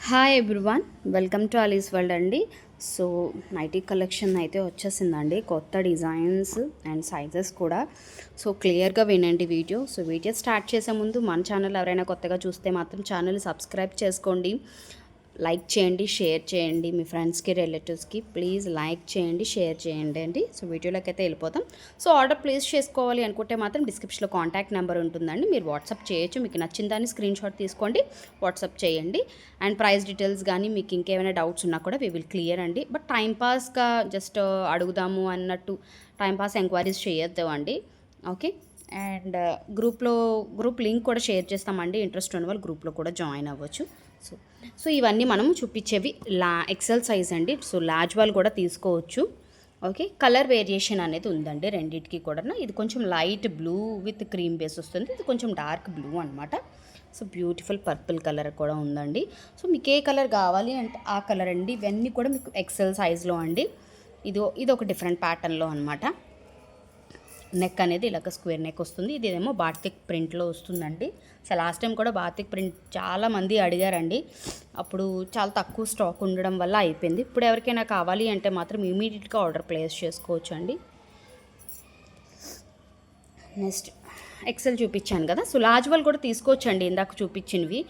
Hi everyone, welcome to Alice world అండి. So nighty collection అయితే వచ్చేసిందండి, కొత్త డిజైన్స్ అండ్ సైజెస్ కూడా. సో క్లియర్గా వినండి వీడియో. సో వీడియో స్టార్ట్ చేసే ముందు మన ఛానల్ ఎవరైనా కొత్తగా చూస్తే మాత్రం ఛానల్ సబ్స్క్రైబ్ చేసుకోండి, లైక్ చేయండి, షేర్ చేయండి మీ ఫ్రెండ్స్కి, రిలేటివ్స్కి. ప్లీజ్ లైక్ చేయండి, షేర్ చేయండి అండి. సో వీడియోలోకి అయితే వెళ్ళిపోతాం. సో ఆర్డర్ ప్లేస్ చేసుకోవాలి అనుకుంటే మాత్రం డిస్క్రిప్షన్లో కాంటాక్ట్ నెంబర్ ఉంటుందండి, మీరు వాట్సాప్ చేయొచ్చు. మీకు నచ్చిన దాన్ని స్క్రీన్ షాట్ తీసుకోండి, వాట్సాప్ చేయండి. అండ్ ప్రైస్ డీటెయిల్స్ కానీ మీకు ఇంకేమైనా డౌట్స్ ఉన్నా కూడా వీ విల్ క్లియర్ అండి. బట్ టైంపాస్గా జస్ట్ అడుగుదాము అన్నట్టు టైంపాస్ ఎంక్వైరీస్ చేయొద్దు అండి. ఓకే. అండ్ గ్రూప్ లింక్ కూడా షేర్ చేస్తామండి, ఇంట్రెస్ట్ ఉన్న వాళ్ళు గ్రూప్లో కూడా జాయిన్ అవ్వచ్చు. సో సో ఇవన్నీ మనం చూపించేవి ఎక్సెల్ సైజ్ అండి. సో లార్జ్ వాళ్ళు కూడా తీసుకోవచ్చు. ఓకే. కలర్ వేరియేషన్ అనేది ఉందండి రెండింటికి కూడా. ఇది కొంచెం light blue with cream base వస్తుంది, ఇది కొంచెం డార్క్ బ్లూ అనమాట. సో బ్యూటిఫుల్ పర్పుల్ కలర్ కూడా ఉందండి. సో మీకు ఏ కలర్ కావాలి అంటే ఆ కలర్ అండి. ఇవన్నీ కూడా మీకు ఎక్సెల్ సైజ్లో అండి. ఇది ఒక డిఫరెంట్ ప్యాటర్న్లో అనమాట. నెక్ అనేది ఇలాగ స్క్వేర్ నెక్ వస్తుంది. ఇదేమో బాతిక్ ప్రింట్లో వస్తుందండి. సో లాస్ట్ టైం కూడా బాతిక్ ప్రింట్ చాలామంది అడిగారండి, అప్పుడు చాలా తక్కువ స్టాక్ ఉండడం వల్ల అయిపోయింది. ఇప్పుడు ఎవరికైనా కావాలి అంటే మాత్రం ఇమీడియట్గా ఆర్డర్ ప్లేస్ చేసుకోవచ్చు అండి. నెక్స్ట్ ఎక్సెల్ చూపించాను కదా. సో లార్జ్ వాళ్ళు కూడా తీసుకోవచ్చండి, ఇందాక చూపించినవి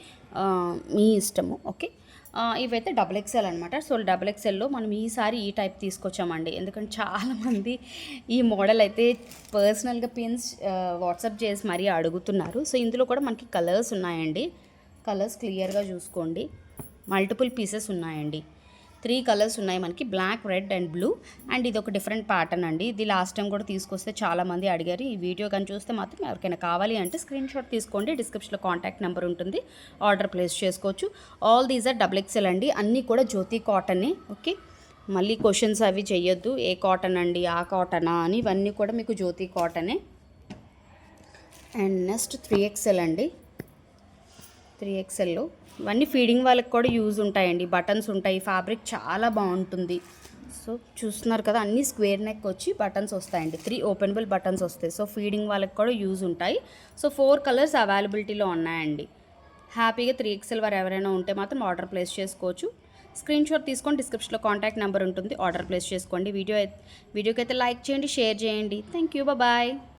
మీ ఇష్టము. ఓకే. ఇవైతే డబుల్ ఎక్సెల్ అనమాట. సో డబుల్ ఎక్సెల్లో మనం ఈసారి ఈ టైప్ తీసుకొచ్చామండి, ఎందుకంటే చాలామంది ఈ మోడల్ అయితే పర్సనల్గా పిన్స్ వాట్సాప్ చేసి మరీ అడుగుతున్నారు. సో ఇందులో కూడా మనకి కలర్స్ ఉన్నాయండి, కలర్స్ క్లియర్గా చూసుకోండి. మల్టిపుల్ పీసెస్ ఉన్నాయండి, 3 కలర్స్ ఉన్నాయి మనకి, black, red and blue. And ఇది ఒక డిఫరెంట్ ప్యాటర్న్ అండి. ఇది లాస్ట్ టైం కూడా తీసుకొస్తే చాలామంది అడిగారు. ఈ వీడియో కానీ చూస్తే మాత్రం ఎవరికైనా కావాలి అంటే స్క్రీన్ షాట్ తీసుకోండి, డిస్క్రిప్షన్లో కాంటాక్ట్ నెంబర్ ఉంటుంది, ఆర్డర్ ప్లేస్ చేసుకోవచ్చు. All these are double XL అండి, అన్నీ కూడా జ్యోతి కాటనే. ఓకే. మళ్ళీ క్వశ్చన్స్ అవి చెయ్యొద్దు, ఏ కాటన్ అండి, ఆ కాటనా అని. ఇవన్నీ కూడా మీకు జ్యోతి కాటనే. అండ్ నెక్స్ట్ 3XL అండి. 3XLలో ఇవన్నీ ఫీడింగ్ వాళ్ళకి కూడా యూజ్ ఉంటాయండి. బటన్స్ ఉంటాయి, ఫ్యాబ్రిక్ చాలా బాగుంటుంది. సో చూస్తున్నారు కదా, అన్నీ స్క్వేర్ నెక్ వచ్చి బటన్స్ వస్తాయండి, 3 ఓపెనబుల్ బటన్స్ వస్తాయి. సో ఫీడింగ్ వాళ్ళకి కూడా యూజ్ ఉంటాయి. సో 4 కలర్స్ అవైలబిలిటీలో ఉన్నాయండి. హ్యాపీగా 3XL వారు ఎవరైనా ఉంటే మాత్రం ఆర్డర్ ప్లేస్ చేసుకోవచ్చు. స్క్రీన్ షాట్ తీసుకొని డిస్క్రిప్షన్లో కాంటాక్ట్ నెంబర్ ఉంటుంది, ఆర్డర్ ప్లేస్ చేసుకోండి. వీడియోకి అయితే లైక్ చేయండి, షేర్ చేయండి. Thank you, bye.